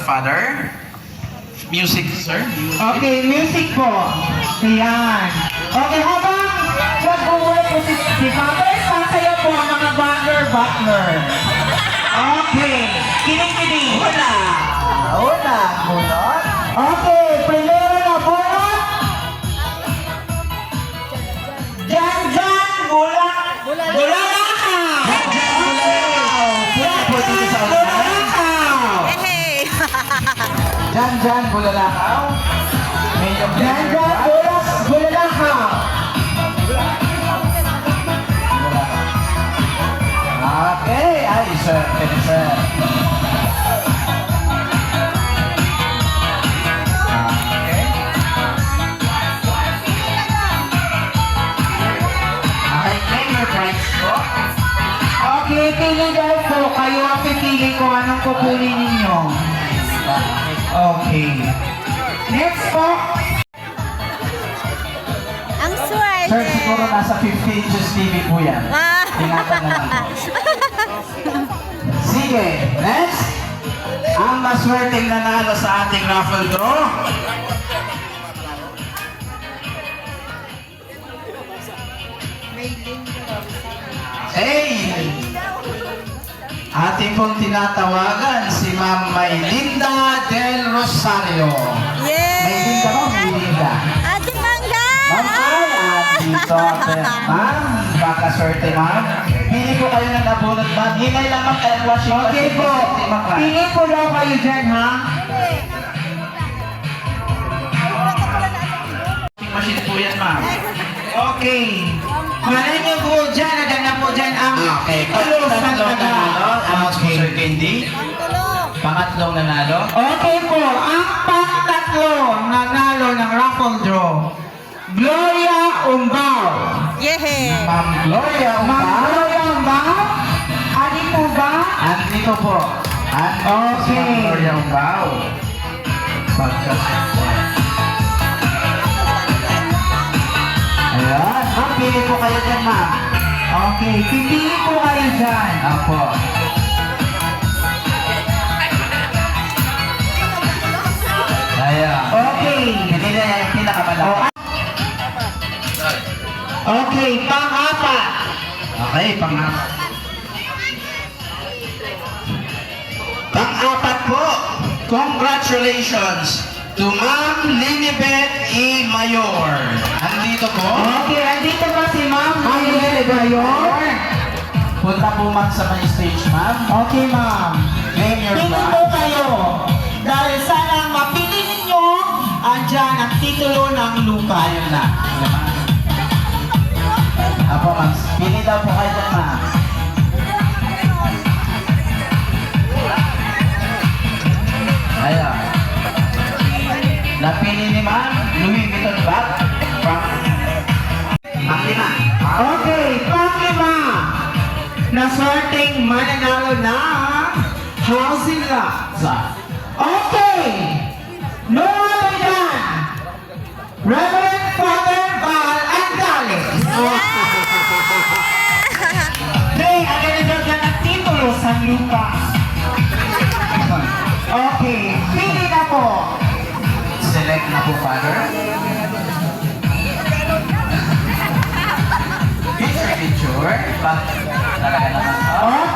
Father. Music, sir. Okay, music po. Ayan. Okay, habang nag-uwi po si Father, sasayaw po ang mga butler. Okay, kinig-kinig. Una, bunot. Okay, primero na bunot. Jan, bulalakaw. Punta po dito sa unahan. Jan, bulalakaw. Jan, bulalakaw. Okay, ay, sir. Okay, pili daw po. Kayo ang pipili kung anong kukunin ninyo. Okay. Next po. Ang swerte. Sir, siguro nasa 50 inches TV po yan. Ingatan na lang. Sige, next. Ang maswerteng nanalo sa ating raffle draw. Hey! Ating pong tinatawagan si Ma'am Maylinda Del Rosario. Maylinda ba? Maylinda. Ate Mangga! Ma'am, dito. Ma'am, baka swerte, ma'am. Pili ko kayo ng nabunot, ma'am. Hinay lang, ma'am, kaya washing Okay po. Pili po daw kayo dyan, ha? Washing machine po yan, ma'am. Okay. Malay niyo po dyan, nagana po dyan ang tulos ng nanalo. Okay. Sir Candy. Pangatlong nanalo. Okay po, ang pang-tatlo nanalo ng raffle draw. Gloria Umbao. Yeah! Ma'am Gloria, Ma'am Gloria Umbao? Ani po ba? andito po. Okay. Ma'am Gloria Umbao. Ayan. Ma'am, pili po kayo dyan, ma'am. Okay, pipili po kayo dyan. Apo. Ayan. Okay. Hindi na yan yung pinakamalaki. Okay, pang-apat. Okay, pang-apat. Pang-apat po, congratulations to Ma'am Linibet E. Mayor. Andito po. Okay, andito ba si Ma'am Maylene Bayor? Punta po ma'am sa may stage, ma'am. Okay, Ma'am. Name your Pili flag. po kayo. Dahil sana mapili ninyo, andyan ang titulo ng lupa. Ayun na. Apo, ma'am. Pili daw po kayo dyan, ma'am. Ayan. Napili ni ma'am, Louis Vuitton bag from Pang-lima. Okay, pang-lima. Naswerteng mananalo na housing lots. Okay. No other than Reverend Father Val Andales. Hey, agad-agad ka ng titulo sa lupa. Okay, pili na po. Select na po, Father. Picture. Talaga naman.